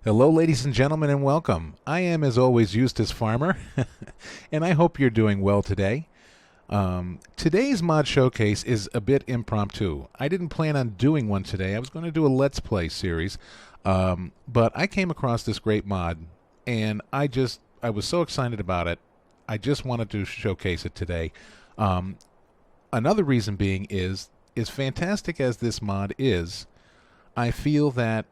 Hello, ladies and gentlemen, and welcome. I am, as always, Eustace Farmer, and I hope you're doing well today. Today's mod showcase is a bit impromptu. I didn't plan on doing one today. I was going to do a Let's Play series, but I came across this great mod, and I was so excited about it. I just wanted to showcase it today. Another reason being is, as fantastic as this mod is, I feel that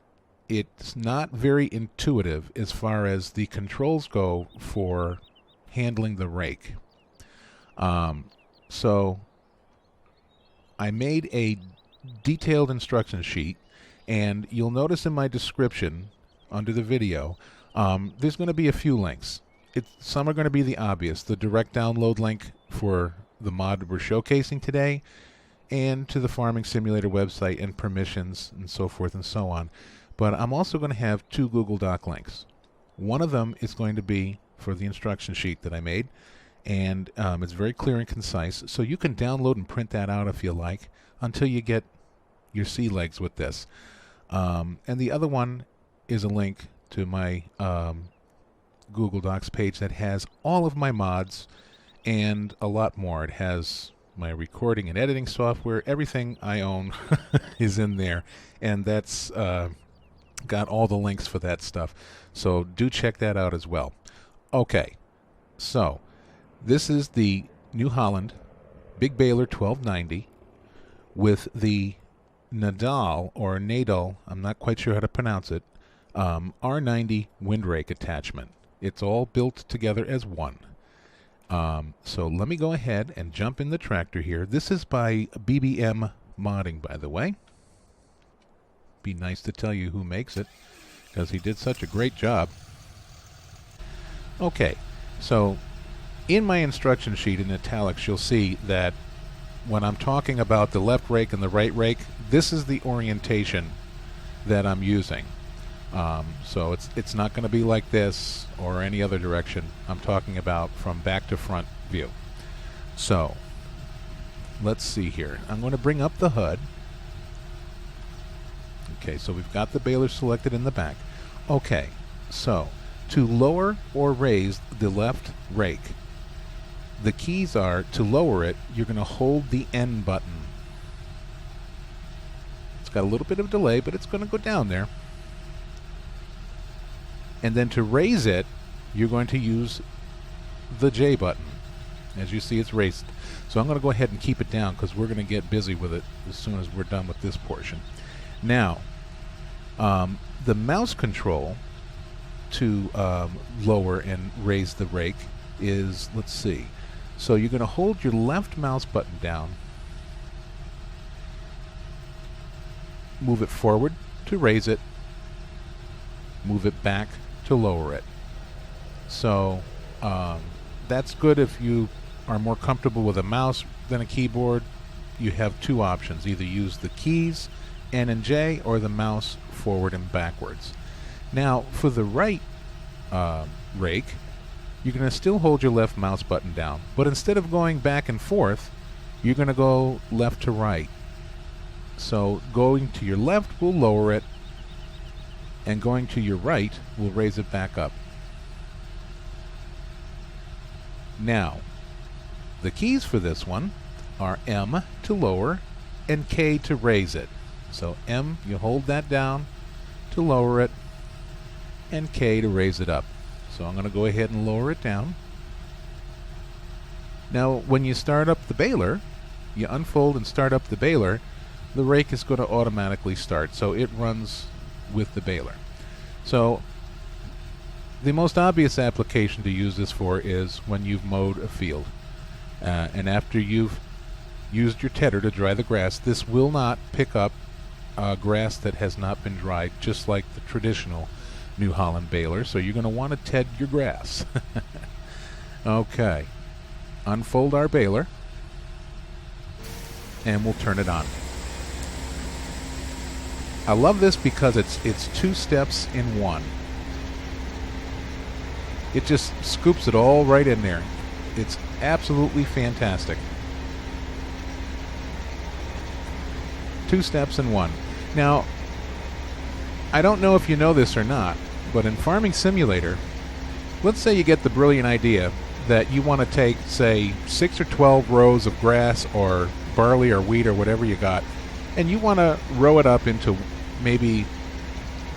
it's not very intuitive as far as the controls go for handling the rake. So I made a detailed instruction sheet, and you'll notice in my description under the video, there's going to be a few links. Some are going to be the obvious, the direct download link for the mod we're showcasing today, and to the Farming Simulator website and permissions and so forth and so on. But I'm also going to have two Google Doc links. One of them is going to be for the instruction sheet that I made, and it's very clear and concise, so you can download and print that out if you like until you get your sea legs with this. And the other one is a link to my Google Docs page that has all of my mods and a lot more. It has my recording and editing software. Everything I own is in there, and that's got all the links for that stuff. So do check that out as well. Okay, so this is the New Holland Big Baler 1290 with the Nadal, or Nadal, I'm not quite sure how to pronounce it, R90 Windrake attachment. It's all built together as one. So let me go ahead and jump in the tractor here. This is by BBM Modding, by the way. Be nice to tell you who makes it, because he did such a great job. Okay, so in my instruction sheet in italics, you'll see that when I'm talking about the left rake and the right rake, this is the orientation that I'm using. So it's not going to be like this or any other direction. I'm talking about from back to front view. So let's see here. I'm going to bring up the HUD. Okay, so we've got the baler selected in the back. Okay, so to lower or raise the left rake, the keys are, to lower it, you're going to hold the N button. It's got a little bit of delay, but it's going to go down there. And then to raise it, you're going to use the J button. As you see, it's raised. So I'm going to go ahead and keep it down, because we're going to get busy with it as soon as we're done with this portion. Now, the mouse control to lower and raise the rake is, let's see. So you're going to hold your left mouse button down, move it forward to raise it, move it back to lower it. So that's good if you are more comfortable with a mouse than a keyboard. You have two options: either use the keys N and J, or the mouse forward and backwards. Now for the right rake, you're going to still hold your left mouse button down, but instead of going back and forth, you're going to go left to right. So going to your left will lower it, and going to your right will raise it back up. Now, the keys for this one are M to lower and K to raise it. So M, you hold that down to lower it, and K to raise it up. So I'm going to go ahead and lower it down. Now when you start up the baler, you unfold and start up the baler, the rake is going to automatically start, so it runs with the baler. So the most obvious application to use this for is when you've mowed a field. And after you've used your tedder to dry the grass, this will not pick up grass that has not been dried, just like the traditional New Holland baler. So you're going to want to ted your grass. Okay, unfold our baler, and we'll turn it on. I love this because it's two steps in one. It just scoops it all right in there. It's absolutely fantastic. Two steps in one. Now, I don't know if you know this or not, But in Farming Simulator, let's say you get the brilliant idea that you want to take, say, 6 or 12 rows of grass or barley or wheat or whatever you got, and you want to row it up into maybe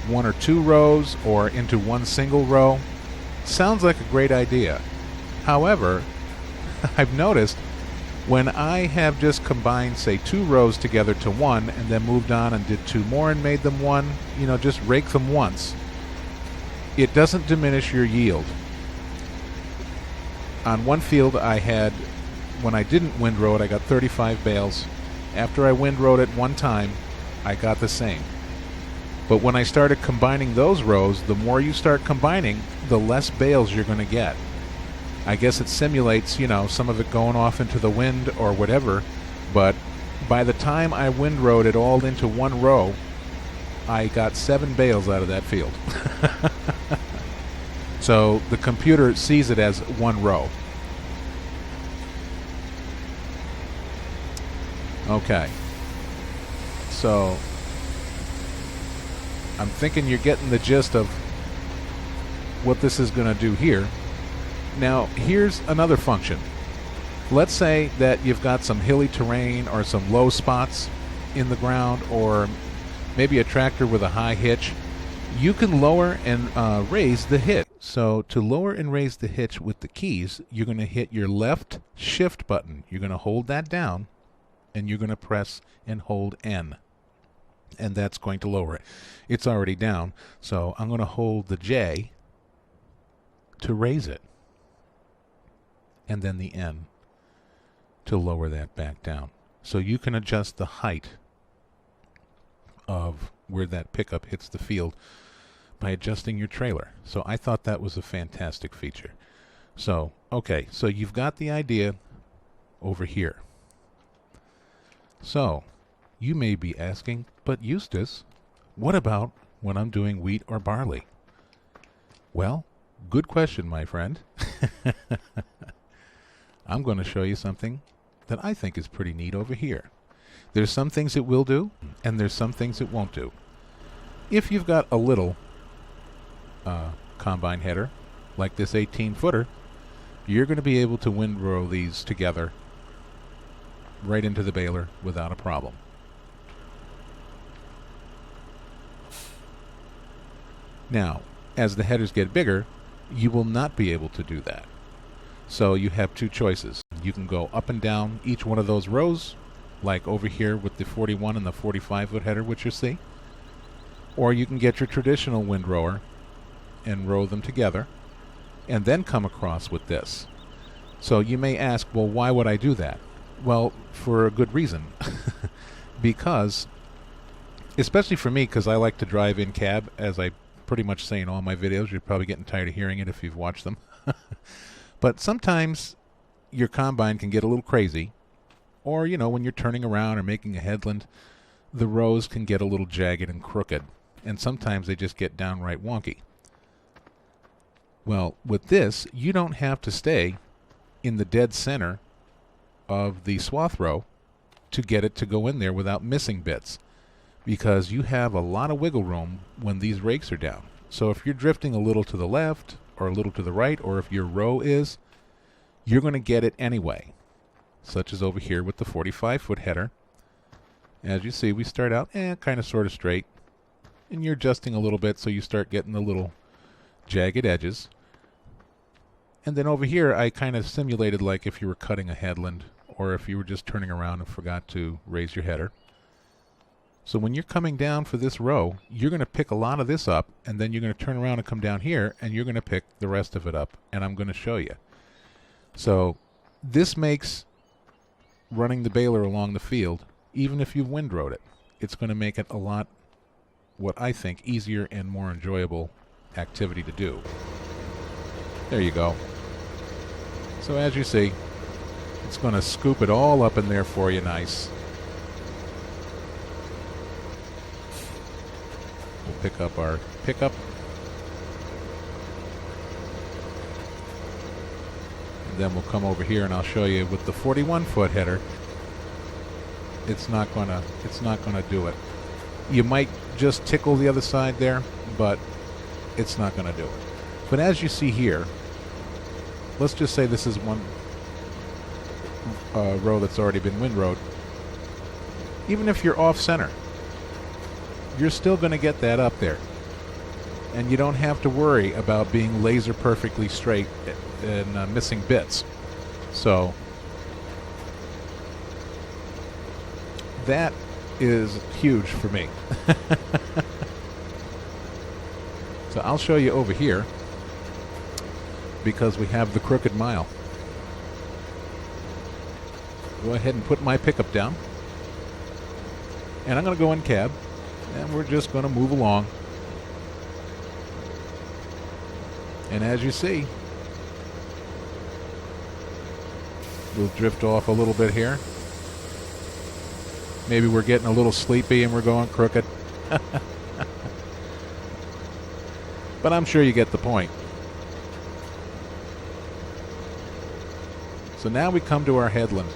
1 or 2 rows or into one single row. Sounds like a great idea. However, I've noticed when I have just combined, say, 2 rows together to one and then moved on and did 2 more and made them one, just rake them once, it doesn't diminish your yield. On one field I had, when I didn't windrow it, I got 35 bales. After I windrowed it one time, I got the same. But when I started combining those rows, the more you start combining, the less bales you're going to get. I guess it simulates, some of it going off into the wind or whatever, but by the time I windrowed it all into one row, I got 7 bales out of that field. So the computer sees it as one row. Okay. So I'm thinking you're getting the gist of what this is going to do here. Now, here's another function. Let's say that you've got some hilly terrain or some low spots in the ground, or maybe a tractor with a high hitch. You can lower and raise the hitch. So to lower and raise the hitch with the keys, you're going to hit your left shift button. You're going to hold that down, and you're going to press and hold N. And that's going to lower it. It's already down, so I'm going to hold the J to raise it, and then the N to lower that back down. So you can adjust the height of where that pickup hits the field by adjusting your trailer. So I thought that was a fantastic feature. So, okay, so you've got the idea over here. So, you may be asking, but Eustace, what about when I'm doing wheat or barley? Well, good question, my friend. I'm going to show you something that I think is pretty neat over here. There's some things it will do, and there's some things it won't do. If you've got a little combine header, like this 18-footer, you're going to be able to windrow these together right into the baler without a problem. Now, as the headers get bigger, you will not be able to do that. So you have 2 choices. You can go up and down each one of those rows, like over here with the 41 and the 45-foot header, which you see. Or you can get your traditional windrower and row them together, and then come across with this. So you may ask, well, why would I do that? Well, for a good reason. Because, especially for me, because I like to drive in cab, as I pretty much say in all my videos. You're probably getting tired of hearing it if you've watched them. But sometimes your combine can get a little crazy, or, when you're turning around or making a headland, the rows can get a little jagged and crooked, and sometimes they just get downright wonky. Well, with this, you don't have to stay in the dead center of the swath row to get it to go in there without missing bits, because you have a lot of wiggle room when these rakes are down. So if you're drifting a little to the left or a little to the right, or if your row is, you're going to get it anyway, such as over here with the 45-foot header. As you see, we start out kind of sort of straight, and you're adjusting a little bit so you start getting the little jagged edges. And then over here, I kind of simulated like if you were cutting a headland, or if you were just turning around and forgot to raise your header. So when you're coming down for this row, you're going to pick a lot of this up, and then you're going to turn around and come down here, and you're going to pick the rest of it up, and I'm going to show you. So this makes running the baler along the field, even if you've windrowed it, it's going to make it a lot, what I think, easier and more enjoyable activity to do. There you go. So as you see, it's going to scoop it all up in there for you nice. We'll pick up our pickup. And then we'll come over here and I'll show you with the 41-foot header. It's not gonna do it. You might just tickle the other side there, but it's not going to do it. But as you see here, let's just say this is one row that's already been windrowed. Even if you're off center, you're still going to get that up there. And you don't have to worry about being laser perfectly straight and missing bits. So that is huge for me. So I'll show you over here, because we have the crooked mile. Go ahead and put my pickup down. And I'm going to go in cab, and we're just going to move along. And as you see, we'll drift off a little bit here. Maybe we're getting a little sleepy and we're going crooked. But I'm sure you get the point. So now we come to our headland.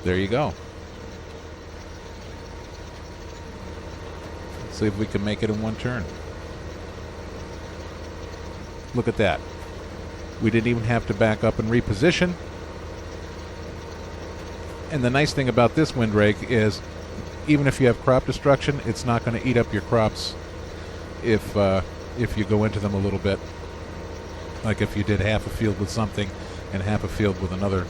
There you go. Let's see if we can make it in one turn. Look at that. We didn't even have to back up and reposition. And the nice thing about this Windrake is, even if you have crop destruction, it's not going to eat up your crops if you go into them a little bit. Like if you did half a field with something and half a field with another.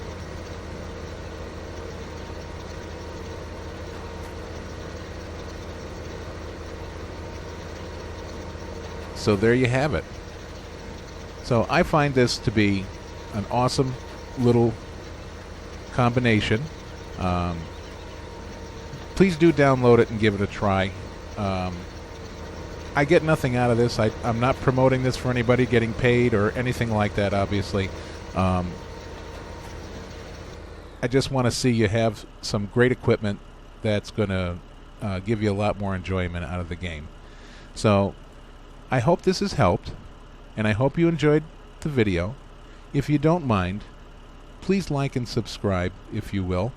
So there you have it. So I find this to be an awesome little combination. Please do download it and give it a try. I get nothing out of this. I'm not promoting this for anybody getting paid or anything like that, obviously. I just want to see you have some great equipment that's going to give you a lot more enjoyment out of the game. So I hope this has helped, and I hope you enjoyed the video. If you don't mind, please like and subscribe, if you will.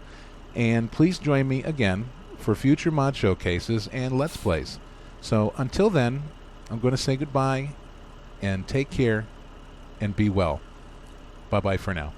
And please join me again for future mod showcases and Let's Plays. So until then, I'm going to say goodbye, and take care, and be well. Bye-bye for now.